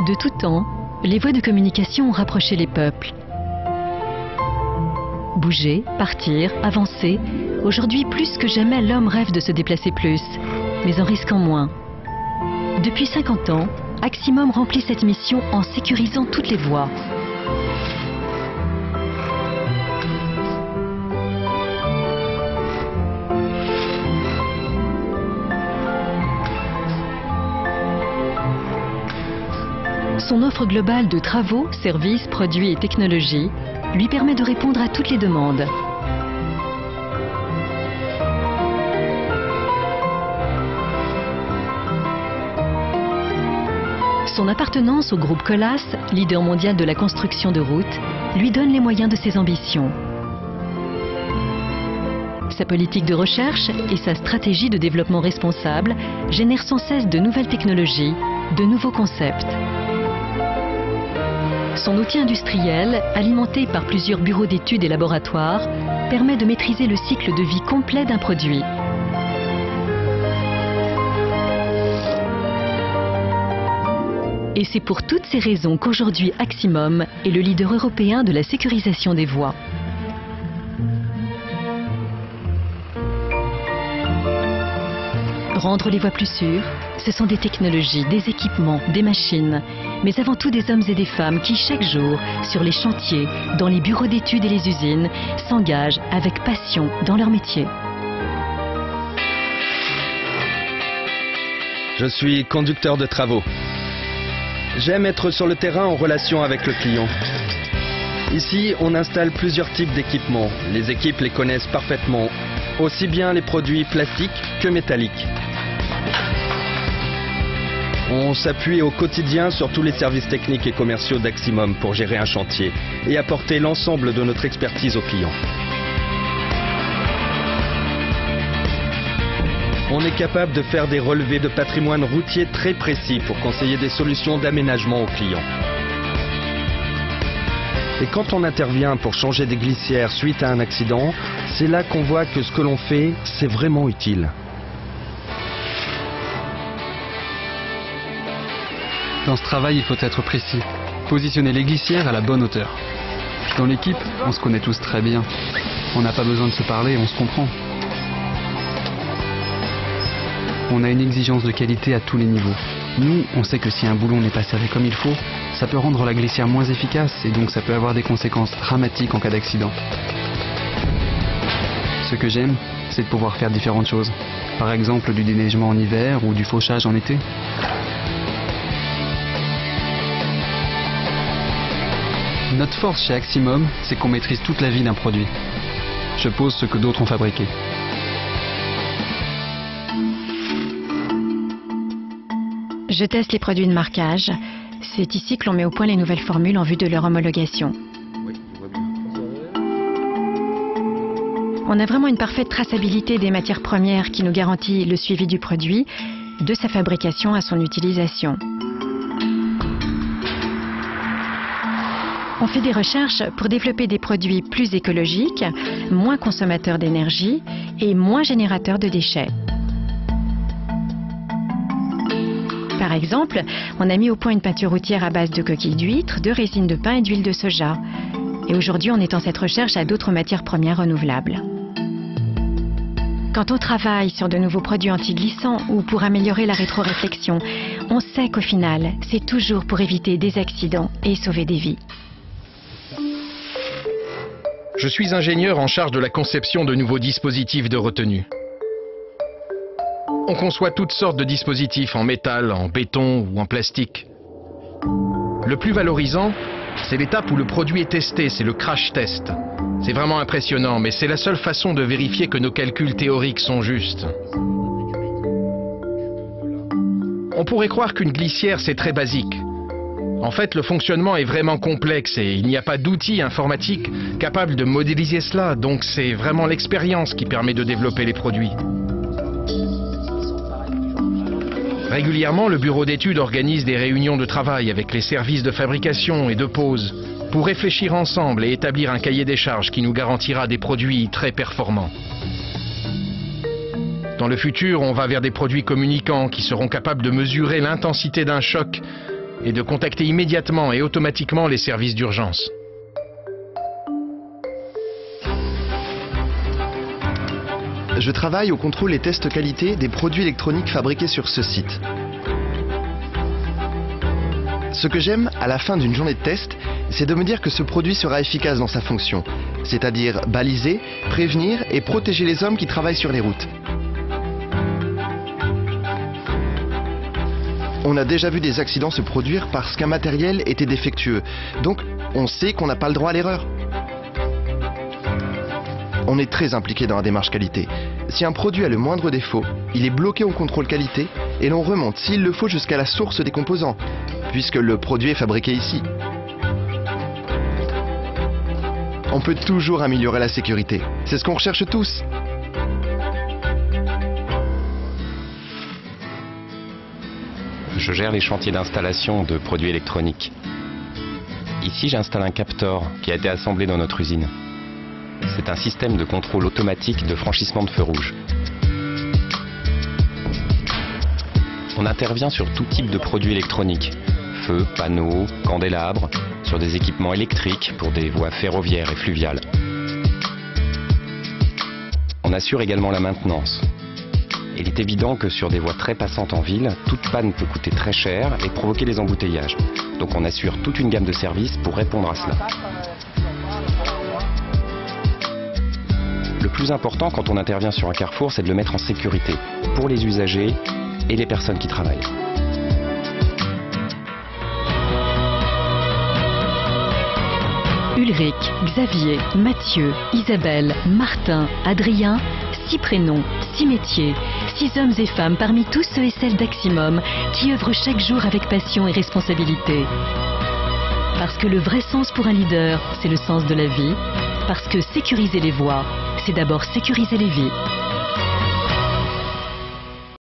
De tout temps, les voies de communication ont rapproché les peuples. Bouger, partir, avancer, aujourd'hui plus que jamais l'homme rêve de se déplacer plus, mais en risquant moins. Depuis 50 ans, Aximum remplit cette mission en sécurisant toutes les voies. Son offre globale de travaux, services, produits et technologies lui permet de répondre à toutes les demandes. Son appartenance au groupe Colas, leader mondial de la construction de routes, lui donne les moyens de ses ambitions. Sa politique de recherche et sa stratégie de développement responsable génèrent sans cesse de nouvelles technologies, de nouveaux concepts. Son outil industriel, alimenté par plusieurs bureaux d'études et laboratoires, permet de maîtriser le cycle de vie complet d'un produit. Et c'est pour toutes ces raisons qu'aujourd'hui Aximum est le leader européen de la sécurisation des voies. Rendre les voies plus sûres, ce sont des technologies, des équipements, des machines, mais avant tout des hommes et des femmes qui chaque jour, sur les chantiers, dans les bureaux d'études et les usines, s'engagent avec passion dans leur métier. Je suis conducteur de travaux. J'aime être sur le terrain en relation avec le client. Ici, on installe plusieurs types d'équipements. Les équipes les connaissent parfaitement, aussi bien les produits plastiques que métalliques. On s'appuie au quotidien sur tous les services techniques et commerciaux d'Aximum pour gérer un chantier et apporter l'ensemble de notre expertise aux clients. On est capable de faire des relevés de patrimoine routier très précis pour conseiller des solutions d'aménagement aux clients. Et quand on intervient pour changer des glissières suite à un accident, c'est là qu'on voit que ce que l'on fait, c'est vraiment utile. Dans ce travail, il faut être précis. Positionner les glissières à la bonne hauteur. Dans l'équipe, on se connaît tous très bien. On n'a pas besoin de se parler, on se comprend. On a une exigence de qualité à tous les niveaux. Nous, on sait que si un boulon n'est pas serré comme il faut, ça peut rendre la glissière moins efficace et donc ça peut avoir des conséquences dramatiques en cas d'accident. Ce que j'aime, c'est de pouvoir faire différentes choses. Par exemple, du déneigement en hiver ou du fauchage en été. Notre force chez Aximum, c'est qu'on maîtrise toute la vie d'un produit. Je pose ce que d'autres ont fabriqué. Je teste les produits de marquage. C'est ici que l'on met au point les nouvelles formules en vue de leur homologation. On a vraiment une parfaite traçabilité des matières premières qui nous garantit le suivi du produit, de sa fabrication à son utilisation. On fait des recherches pour développer des produits plus écologiques, moins consommateurs d'énergie et moins générateurs de déchets. Par exemple, on a mis au point une peinture routière à base de coquilles d'huîtres, de résine de pin et d'huile de soja. Et aujourd'hui, on étend cette recherche à d'autres matières premières renouvelables. Quand on travaille sur de nouveaux produits anti-glissants ou pour améliorer la rétroréflexion, on sait qu'au final, c'est toujours pour éviter des accidents et sauver des vies. Je suis ingénieur en charge de la conception de nouveaux dispositifs de retenue. On conçoit toutes sortes de dispositifs en métal, en béton ou en plastique. Le plus valorisant, c'est l'étape où le produit est testé, c'est le crash test. C'est vraiment impressionnant, mais c'est la seule façon de vérifier que nos calculs théoriques sont justes. On pourrait croire qu'une glissière, c'est très basique. En fait, le fonctionnement est vraiment complexe et il n'y a pas d'outil informatique capable de modéliser cela, donc c'est vraiment l'expérience qui permet de développer les produits. Régulièrement, le bureau d'études organise des réunions de travail avec les services de fabrication et de pose pour réfléchir ensemble et établir un cahier des charges qui nous garantira des produits très performants. Dans le futur, on va vers des produits communicants qui seront capables de mesurer l'intensité d'un choc et de contacter immédiatement et automatiquement les services d'urgence. Je travaille au contrôle et test qualité des produits électroniques fabriqués sur ce site. Ce que j'aime à la fin d'une journée de test, c'est de me dire que ce produit sera efficace dans sa fonction, c'est-à-dire baliser, prévenir et protéger les hommes qui travaillent sur les routes. On a déjà vu des accidents se produire parce qu'un matériel était défectueux, donc on sait qu'on n'a pas le droit à l'erreur. On est très impliqué dans la démarche qualité. Si un produit a le moindre défaut, il est bloqué au contrôle qualité et l'on remonte s'il le faut jusqu'à la source des composants, puisque le produit est fabriqué ici. On peut toujours améliorer la sécurité. C'est ce qu'on recherche tous. Je gère les chantiers d'installation de produits électroniques. Ici, j'installe un capteur qui a été assemblé dans notre usine. C'est un système de contrôle automatique de franchissement de feu rouge. On intervient sur tout type de produits électroniques. Feux, panneaux, candélabres, sur des équipements électriques pour des voies ferroviaires et fluviales. On assure également la maintenance. Il est évident que sur des voies très passantes en ville, toute panne peut coûter très cher et provoquer des embouteillages. Donc on assure toute une gamme de services pour répondre à cela. Le plus important quand on intervient sur un carrefour, c'est de le mettre en sécurité pour les usagers et les personnes qui travaillent. Ulrich, Xavier, Mathieu, Isabelle, Martin, Adrien, 6 prénoms, 6 métiers, 6 hommes et femmes parmi tous ceux et celles d'Aximum qui œuvrent chaque jour avec passion et responsabilité. Parce que le vrai sens pour un leader, c'est le sens de la vie. Parce que sécuriser les voies, c'est d'abord sécuriser les vies.